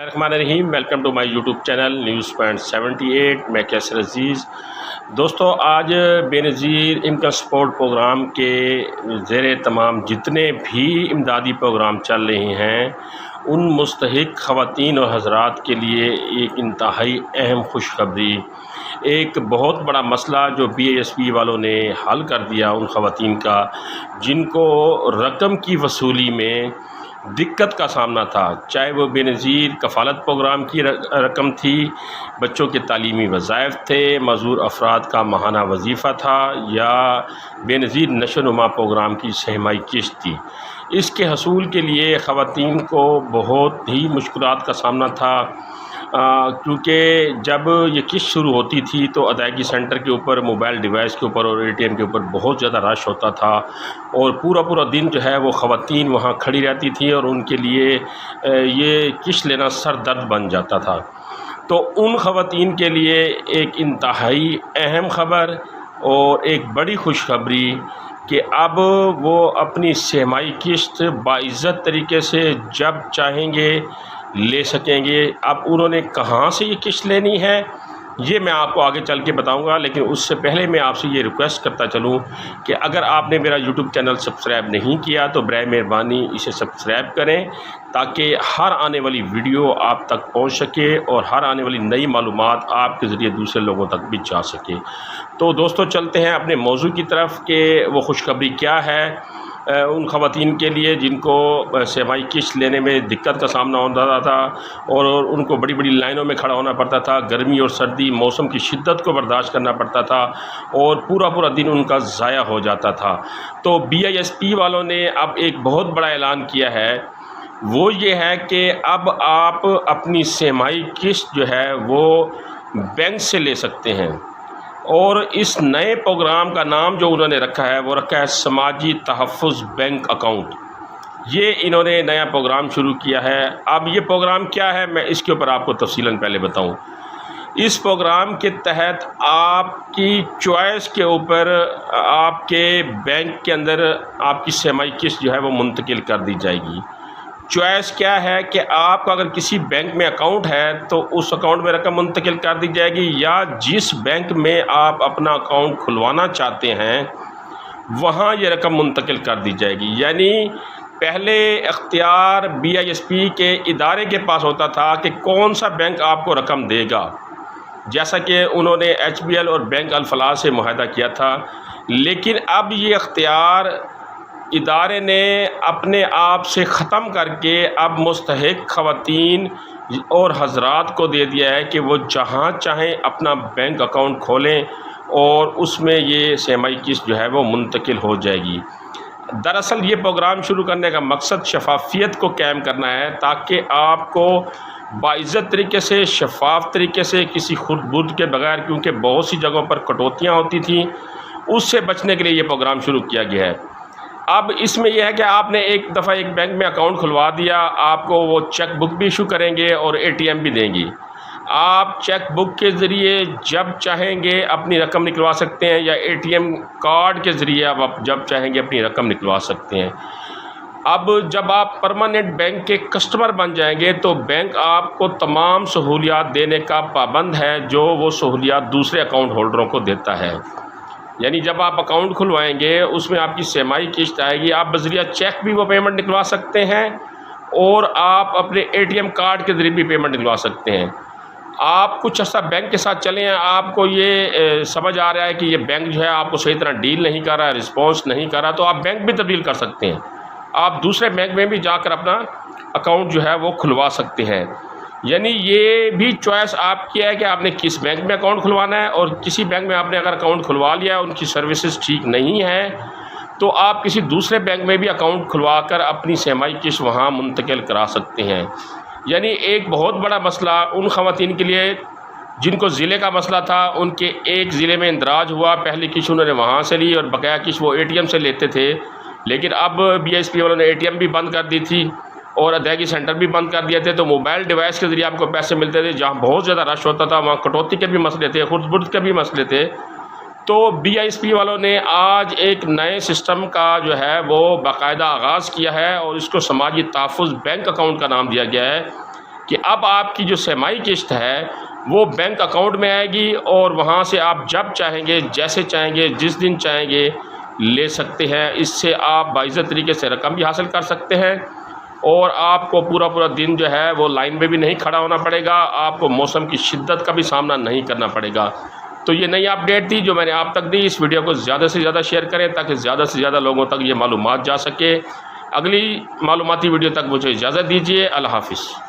الرحمن الرحیم، welcome to my YouTube channel news point 78۔ میں کیسر عزیز دوستو، آج بے نظیر انکم سپورٹ پروگرام کے زیر تمام جتنے بھی امدادی پروگرام چل رہے ہیں ان مستحق خواتین اور حضرات کے لیے ایک انتہائی اہم خوشخبری، ایک بہت بڑا مسئلہ جو بی ایس پی والوں نے حل کر دیا ان خواتین کا جن کو رقم کی وصولی میں دقت کا سامنا تھا، چاہے وہ بے نظیر کفالت پروگرام کی رقم تھی، بچوں کے تعلیمی وظائف تھے، معذور افراد کا ماہانہ وظیفہ تھا، یا بے نظیر نشو و نما پروگرام کی سہمائی قسط تھی۔ اس کے حصول کے لیے خواتین کو بہت ہی مشکلات کا سامنا تھا، کیونکہ جب یہ قسط شروع ہوتی تھی تو ادائیگی سینٹر کے اوپر، موبائل ڈیوائس کے اوپر اور اے ٹی ایم کے اوپر بہت زیادہ رش ہوتا تھا، اور پورا دن جو ہے وہ خواتین وہاں کھڑی رہتی تھی اور ان کے لیے یہ قسط لینا سر درد بن جاتا تھا۔ تو ان خواتین کے لیے ایک انتہائی اہم خبر اور ایک بڑی خوشخبری کہ اب وہ اپنی سہمائی قسط باعزت طریقے سے جب چاہیں گے لے سکیں گے۔ اب انہوں نے کہاں سے یہ قسط لینی ہے یہ میں آپ کو آگے چل کے بتاؤں گا، لیکن اس سے پہلے میں آپ سے یہ ریکویسٹ کرتا چلوں کہ اگر آپ نے میرا یوٹیوب چینل سبسکرائب نہیں کیا تو برائے مہربانی اسے سبسکرائب کریں تاکہ ہر آنے والی ویڈیو آپ تک پہنچ سکے اور ہر آنے والی نئی معلومات آپ کے ذریعے دوسرے لوگوں تک بھی جا سکے۔ تو دوستو چلتے ہیں اپنے موضوع کی طرف کہ وہ خوشخبری کیا ہے ان خواتین کے لیے جن کو سہمائی قسط لینے میں دقت کا سامنا ہوتا تھا اور ان کو بڑی لائنوں میں کھڑا ہونا پڑتا تھا، گرمی اور سردی موسم کی شدت کو برداشت کرنا پڑتا تھا اور پورا دن ان کا ضائع ہو جاتا تھا۔ تو بی آئی ایس پی والوں نے اب ایک بہت بڑا اعلان کیا ہے، وہ یہ ہے کہ اب آپ اپنی سہمائی قسط جو ہے وہ بینک سے لے سکتے ہیں، اور اس نئے پروگرام کا نام جو انہوں نے رکھا ہے وہ رکھا ہے سماجی تحفظ بینک اکاؤنٹ۔ یہ انہوں نے نیا پروگرام شروع کیا ہے۔ اب یہ پروگرام کیا ہے میں اس کے اوپر آپ کو تفصیلاً پہلے بتاؤں۔ اس پروگرام کے تحت آپ کی چوائس کے اوپر آپ کے بینک کے اندر آپ کی سہمائی قسط جو ہے وہ منتقل کر دی جائے گی۔ چوائس کیا ہے کہ آپ کا اگر کسی بینک میں اکاؤنٹ ہے تو اس اکاؤنٹ میں رقم منتقل کر دی جائے گی، یا جس بینک میں آپ اپنا اکاؤنٹ کھلوانا چاہتے ہیں وہاں یہ رقم منتقل کر دی جائے گی۔ یعنی پہلے اختیار بی آئی ایس پی کے ادارے کے پاس ہوتا تھا کہ کون سا بینک آپ کو رقم دے گا، جیسا کہ انہوں نے ایچ بی ایل اور بینک الفلاح سے معاہدہ کیا تھا، لیکن اب یہ اختیار ادارے نے اپنے آپ سے ختم کر کے اب مستحق خواتین اور حضرات کو دے دیا ہے کہ وہ جہاں چاہیں اپنا بینک اکاؤنٹ کھولیں اور اس میں یہ سہمائی قسط جو ہے وہ منتقل ہو جائے گی۔ دراصل یہ پروگرام شروع کرنے کا مقصد شفافیت کو قائم کرنا ہے تاکہ آپ کو باعزت طریقے سے، شفاف طریقے سے، کسی خرد برد کے بغیر، کیونکہ بہت سی جگہوں پر کٹوتیاں ہوتی تھیں، اس سے بچنے کے لیے یہ پروگرام شروع کیا گیا ہے۔ اب اس میں یہ ہے کہ آپ نے ایک دفعہ ایک بینک میں اکاؤنٹ کھلوا دیا، آپ کو وہ چیک بک بھی ایشو کریں گے اور اے ٹی ایم بھی دیں گی۔ آپ چیک بک کے ذریعے جب چاہیں گے اپنی رقم نکلوا سکتے ہیں، یا اے ٹی ایم کارڈ کے ذریعے آپ جب چاہیں گے اپنی رقم نکلوا سکتے ہیں۔ اب جب آپ پرماننٹ بینک کے کسٹمر بن جائیں گے تو بینک آپ کو تمام سہولیات دینے کا پابند ہے جو وہ سہولیات دوسرے اکاؤنٹ ہولڈروں کو دیتا ہے۔ یعنی جب آپ اکاؤنٹ کھلوائیں گے اس میں آپ کی سہمائی قسط آئے گی، آپ بذریعہ چیک بھی وہ پیمنٹ نکلوا سکتے ہیں اور آپ اپنے اے ٹی ایم کارڈ کے ذریعے بھی پیمنٹ نکلوا سکتے ہیں۔ آپ کچھ عرصہ بینک کے ساتھ چلیں، آپ کو یہ سمجھ آ رہا ہے کہ یہ بینک جو ہے آپ کو صحیح طرح ڈیل نہیں کر رہا، رسپانس نہیں کر رہا، تو آپ بینک بھی تبدیل کر سکتے ہیں، آپ دوسرے بینک میں بھی جا کر اپنا اکاؤنٹ جو ہے وہ کھلوا سکتے ہیں۔ یعنی یہ بھی چوائس آپ کی ہے کہ آپ نے کس بینک میں اکاؤنٹ کھلوانا ہے، اور کسی بینک میں آپ نے اگر اکاؤنٹ کھلوا لیا ہے ان کی سروسز ٹھیک نہیں ہے تو آپ کسی دوسرے بینک میں بھی اکاؤنٹ کھلوا کر اپنی سہمائی قسط وہاں منتقل کرا سکتے ہیں۔ یعنی ایک بہت بڑا مسئلہ ان خواتین کے لیے جن کو ضلع کا مسئلہ تھا، ان کے ایک ضلع میں اندراج ہوا، پہلی قسط انہوں نے وہاں سے لی اور بقیہ قسط وہ اے ٹی ایم سے لیتے تھے، لیکن اب بی ایس پی والوں نے اے ٹی ایم بھی بند کر دی تھی اور ادائیگی سینٹر بھی بند کر دیے تھے، تو موبائل ڈیوائس کے ذریعے آپ کو پیسے ملتے تھے، جہاں بہت زیادہ رش ہوتا تھا وہاں کٹوتی کے بھی مسئلے تھے، خرد برد کے بھی مسئلے تھے۔ تو بی آئی ایس پی والوں نے آج ایک نئے سسٹم کا جو ہے وہ باقاعدہ آغاز کیا ہے اور اس کو سماجی تحفظ بینک اکاؤنٹ کا نام دیا گیا ہے۔ کہ اب آپ کی جو سہ-ماہی قسط ہے وہ بینک اکاؤنٹ میں آئے گی، اور وہاں سے آپ جب چاہیں گے، جیسے چاہیں گے، جس دن چاہیں گے لے سکتے ہیں۔ اس سے آپ باعزت طریقے سے رقم بھی حاصل کر سکتے ہیں، اور آپ کو پورا دن جو ہے وہ لائن میں بھی نہیں کھڑا ہونا پڑے گا، آپ کو موسم کی شدت کا بھی سامنا نہیں کرنا پڑے گا۔ تو یہ نئی اپڈیٹ تھی جو میں نے آپ تک دی۔ اس ویڈیو کو زیادہ سے زیادہ شیئر کریں تاکہ زیادہ سے زیادہ لوگوں تک یہ معلومات جا سکے۔ اگلی معلوماتی ویڈیو تک مجھے اجازت دیجیے۔ اللہ حافظ۔